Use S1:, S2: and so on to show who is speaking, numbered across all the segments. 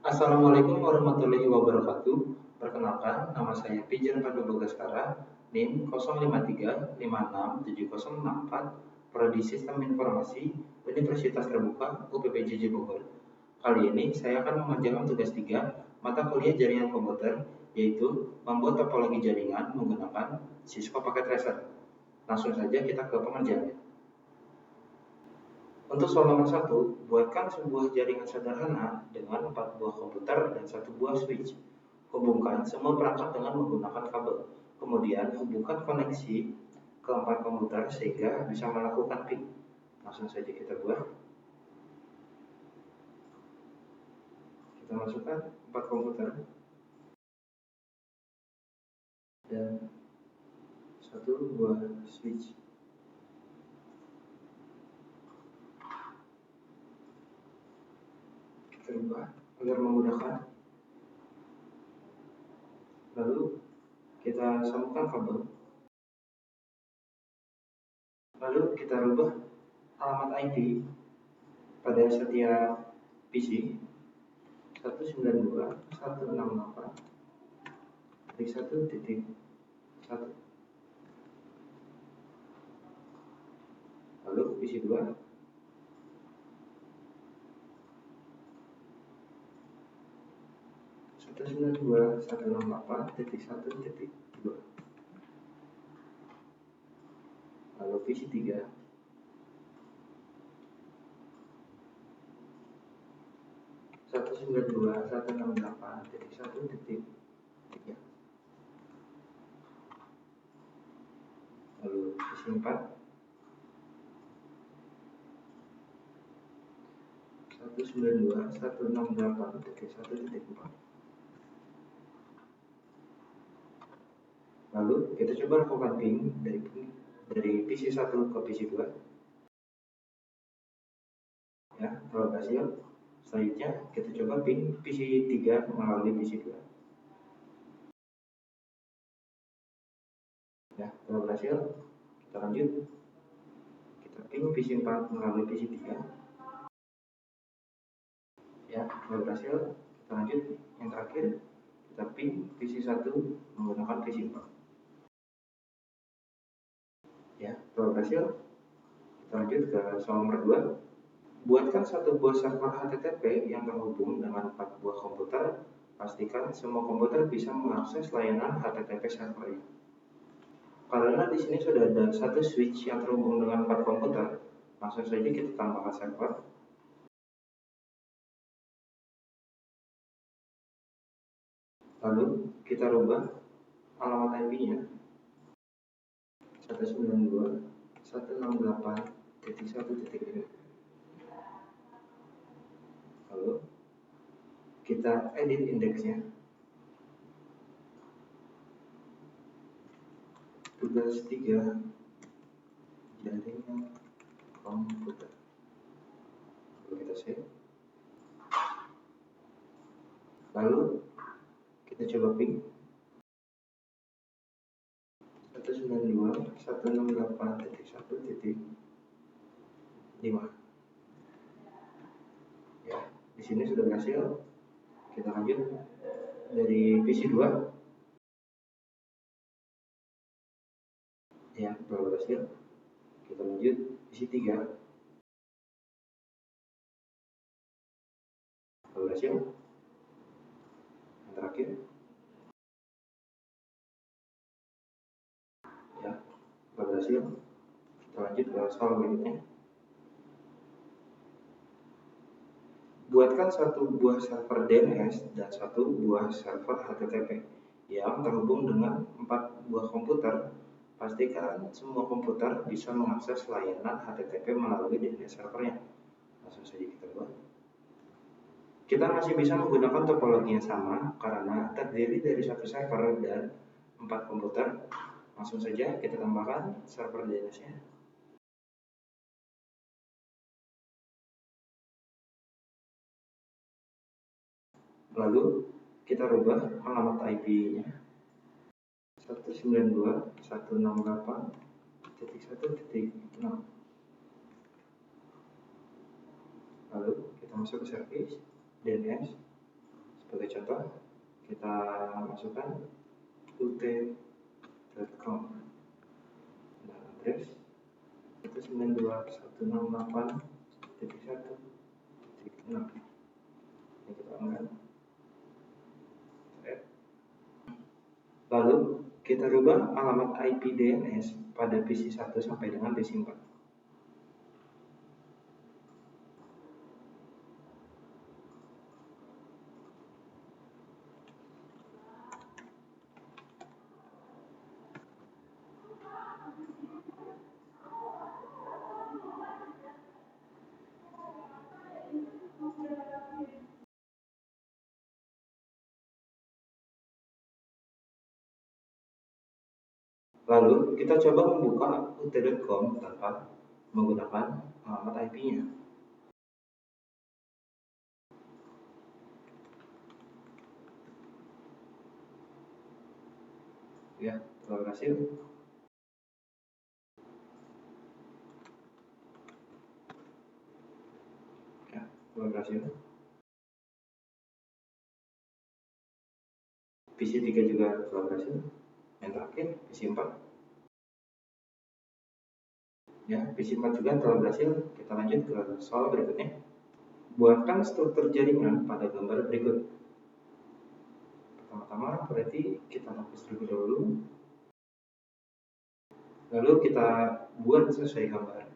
S1: Assalamualaikum warahmatullahi wabarakatuh. Perkenalkan, nama saya Pijar Pandu Bagaskara, NIM 053567064, Prodi Sistem Informasi, Universitas Terbuka, UPPJJ Bogor. Kali ini saya akan mengerjakan tugas 3 mata kuliah jaringan komputer, yaitu membuat topologi jaringan menggunakan Cisco Packet Tracer. Langsung saja kita ke pengerjaannya. Untuk soal nomor 1, buatkan sebuah jaringan sederhana dengan 4 buah komputer dan 1 buah switch. Hubungkan semua perangkat dengan menggunakan kabel. Kemudian hubungkan koneksi ke 4 komputer sehingga bisa melakukan ping. Langsung saja kita buat. Kita masukkan 4 komputer dan 1 buah switch. Kita ubah agar memudahkan. Lalu kita sambungkan kabel. Lalu kita rubah alamat IP pada setiap PC 192.168.1.1. Lalu PC 2 192.168.1.2. Lalu PC 3 192.168.1.3. Lalu PC 4 192.168.1.4. Lalu kita coba lakukan ping dari PC 1 ke PC 2. Ya, kalau berhasil, selanjutnya kita coba ping PC 3 melalui PC 2. Ya, kalau berhasil, kita lanjut. Kita ping PC 4 melalui PC 3. Ya, kalau berhasil, kita lanjut. Yang terakhir, kita ping PC 1 menggunakan PC 4. Ya, kalau berhasil, kita lanjut ke soal nomor 2. Buatkan satu buah server HTTP yang terhubung dengan 4 buah komputer. Pastikan semua komputer bisa mengakses layanan HTTP servernya. Karena di sini sudah ada satu switch yang terhubung dengan 4 komputer, langsung saja kita tambahkan server. Lalu kita rubah alamat IP-nya 192.168.1.5. Lalu kita edit indeksnya. Tugas 3 jaringan komputer. Lalu kita save. Lalu kita coba ping 192.168.1.5. Ya, di sini sudah berhasil. Kita lanjut dari PC 2. Ya, kalau berhasil, kita lanjut PC 3. Kalau berhasil, yang terakhir. Ya, kalau berhasil, kita lanjut ke soal berikutnya. Buatkan satu buah server DNS dan satu buah server HTTP yang terhubung dengan 4 buah komputer. Pastikan semua komputer bisa mengakses layanan HTTP melalui DNS servernya. Langsung saja kita buat. Kita masih bisa menggunakan topologi yang sama karena terdiri dari satu server dan 4 komputer. Langsung saja kita tambahkan server DNS-nya. Lalu kita rubah alamat IP-nya 192.168.1.6. Lalu kita masuk ke service DNS. Sebagai contoh, kita masukkan ut.com. Nah, address itu 92.168.1.6. Ini kita angkat. Lalu kita rubah alamat IP DNS pada PC 1 sampai dengan PC 4. Lalu kita coba membuka ut.com tanpa menggunakan alamat IP-nya. Ya, telah berhasil. Ya, telah berhasil. PC 3 juga telah berhasil. Yang terakhir, PC 4. Ya, PC 4 juga telah berhasil. Kita lanjut ke soal berikutnya. Buatkan struktur jaringan pada gambar berikut. Pertama-tama berarti kita hapus terlebih dahulu. Lalu kita buat sesuai gambar.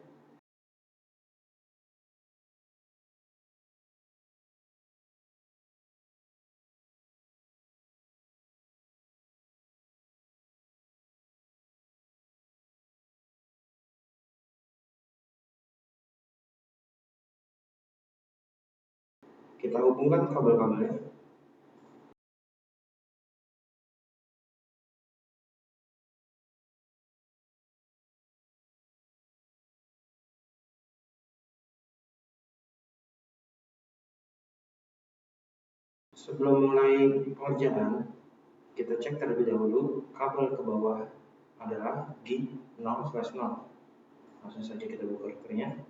S1: Kita hubungkan kabel-kabelnya. Sebelum mulai pengerjaan, kita cek terlebih dahulu kabel ke bawah adalah GIG 0/0. Langsung saja kita buka routernya.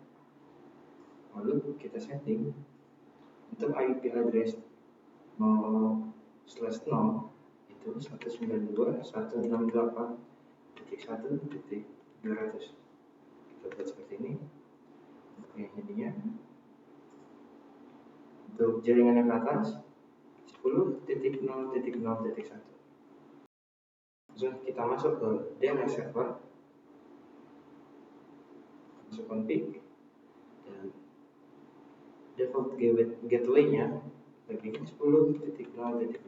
S1: Lalu kita setting untuk IP address 0/0 itu 192.168.1.200. Kita buat seperti ini. Untuk yang ininya, untuk jaringan yang ke atas 10.0.0.1. Kita masuk ke DNS server, masuk config, dan default gateway-nya bikin 10.0.0.1.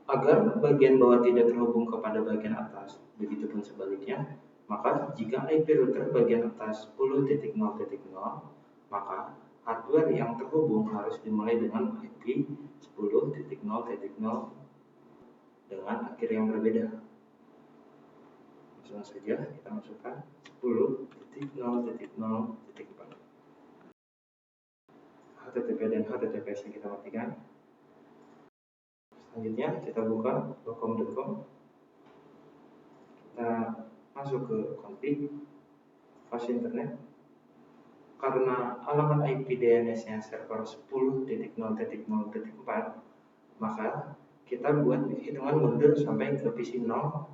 S1: Agar bagian bawah tidak terhubung kepada bagian atas, begitupun sebaliknya, maka jika IP router bagian atas 10.0.0, maka hardware yang terhubung harus dimulai dengan IP 10.0.0 dengan akhir yang berbeda. Langsung saja kita masukkan 10.0.0.4. HTTP dan HTTPS kita matikan. Selanjutnya kita buka locom.com. Kita masuk ke config, fast internet. Karena alamat IP DNS-nya server 10.0.0.4, maka kita buat hitungan mundur sampai ke PC 0,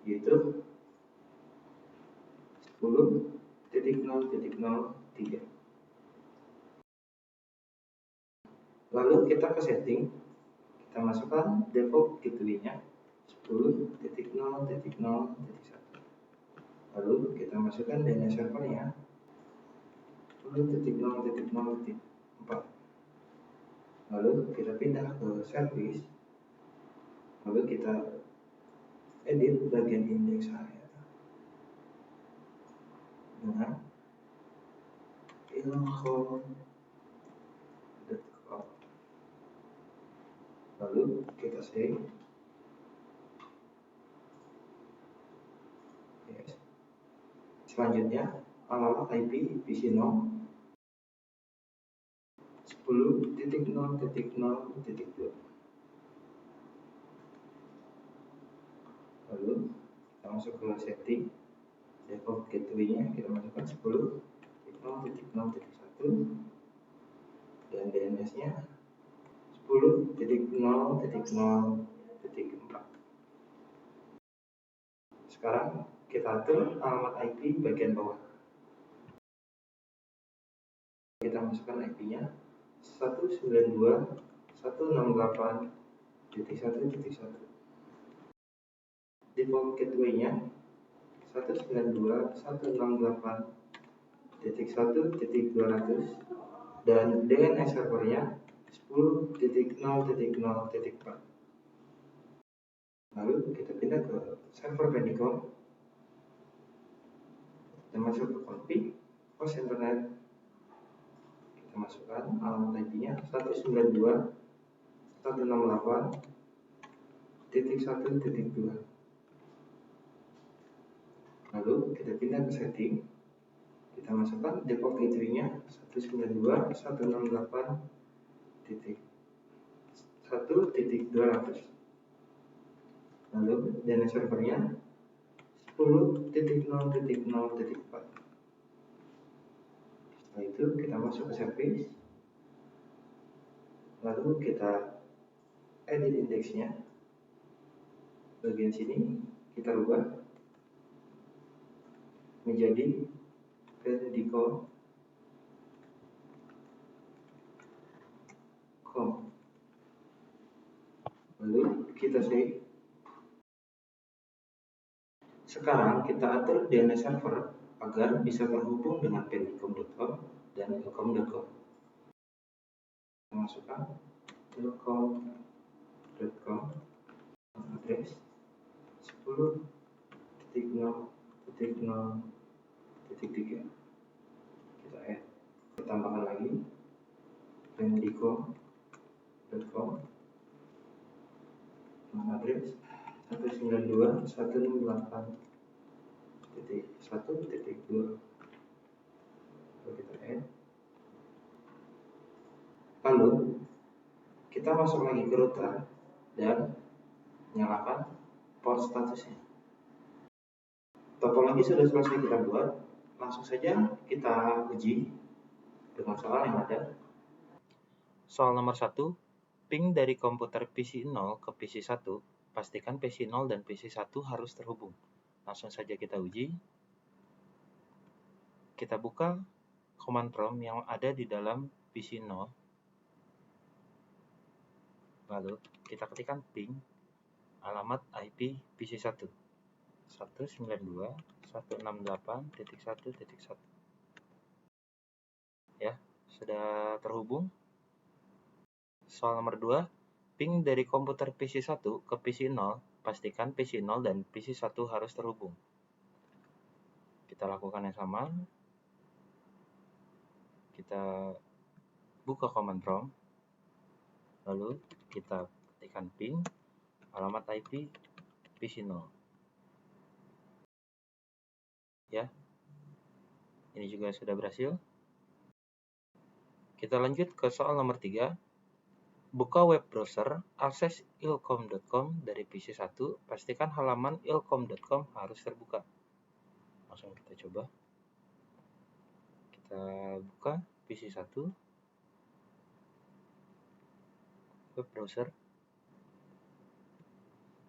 S1: yaitu 10.0.03. Lalu kita ke setting, kita masukkan default gateway-nya 10.0.0.1. Lalu kita masukkan DNS servernya 10.0.0.4. Lalu kita pindah ke service. Lalu kita edit bagian indeks area dengan ilcom.com. Lalu kita save. Yes. Selanjutnya alamat IP PC 0 10.0.0.2. Lalu kita masuk ke setting, default gateway-nya kita masukkan 10.0.0.1, dan dan DNS-nya 10.0.0.4. Sekarang kita atur alamat IP bagian bawah. Kita masukkan IP-nya 192.168.1.1. Default gateway-nya 192.168.1.200 dan DNS servernya 10.0.0.4. Lalu kita pindah ke server Penicom. Kita masuk ke config host internet. Kita masukkan alamat IP-nya 192.168.1.2. Lalu kita pindah ke setting. Kita masukkan default gateway-nya 192.168.1.200. Lalu DNS servernya 10.0.0.4. Setelah itu kita masuk ke service. Lalu kita edit indeksnya. Bagian sini kita ubah menjadi Pendico.com. Lalu kita save. Sekarang kita atur DNS server agar bisa terhubung dengan Pendicom.com dan ilkom.com. Kita masukkan ilkom.com, address 10.0.0.3. Kita add, kita tambahkan lagi Pendicom.com, address 192.168.1.2. Kita add. Lalu kita masuk lagi ke router dan nyalakan port statusnya. Topologi sudah selesai kita buat. Langsung saja kita uji dengan soal yang ada. Soal nomor 1, ping dari komputer PC 0 ke PC 1, pastikan PC 0 dan PC 1 harus terhubung. Langsung saja kita uji. Kita buka command prompt yang ada di dalam PC 0. Lalu kita ketikkan ping alamat IP PC 1 192.168.1.1. Ya, sudah terhubung. Soal nomor 2, ping dari komputer PC 1 ke PC 0, pastikan PC 0 dan PC 1 harus terhubung. Kita lakukan yang sama. Kita buka command prompt. Lalu kita ketikkan ping alamat IP PC 0. Ya, ini juga sudah berhasil. Kita lanjut ke soal nomor 3. Buka web browser, akses ilkom.com dari PC 1, pastikan halaman ilkom.com harus terbuka. Langsung kita coba. Kita buka PC 1, web browser.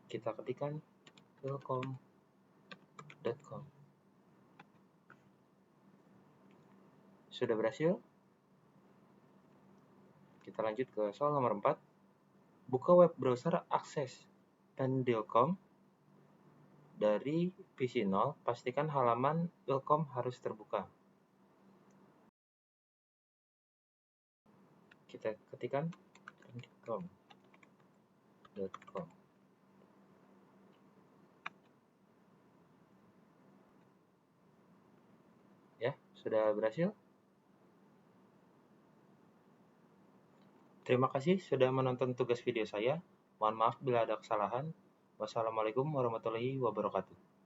S1: Kita ketikkan ilkom.com. Sudah berhasil. Kita lanjut ke soal nomor 4. Buka web browser akses Pendicom dari PC 0, pastikan halaman ilkom harus terbuka. Kita ketikkan pendicom.com. Ya, sudah berhasil. Terima kasih sudah menonton tugas video saya. Mohon maaf bila ada kesalahan. Wassalamualaikum warahmatullahi wabarakatuh.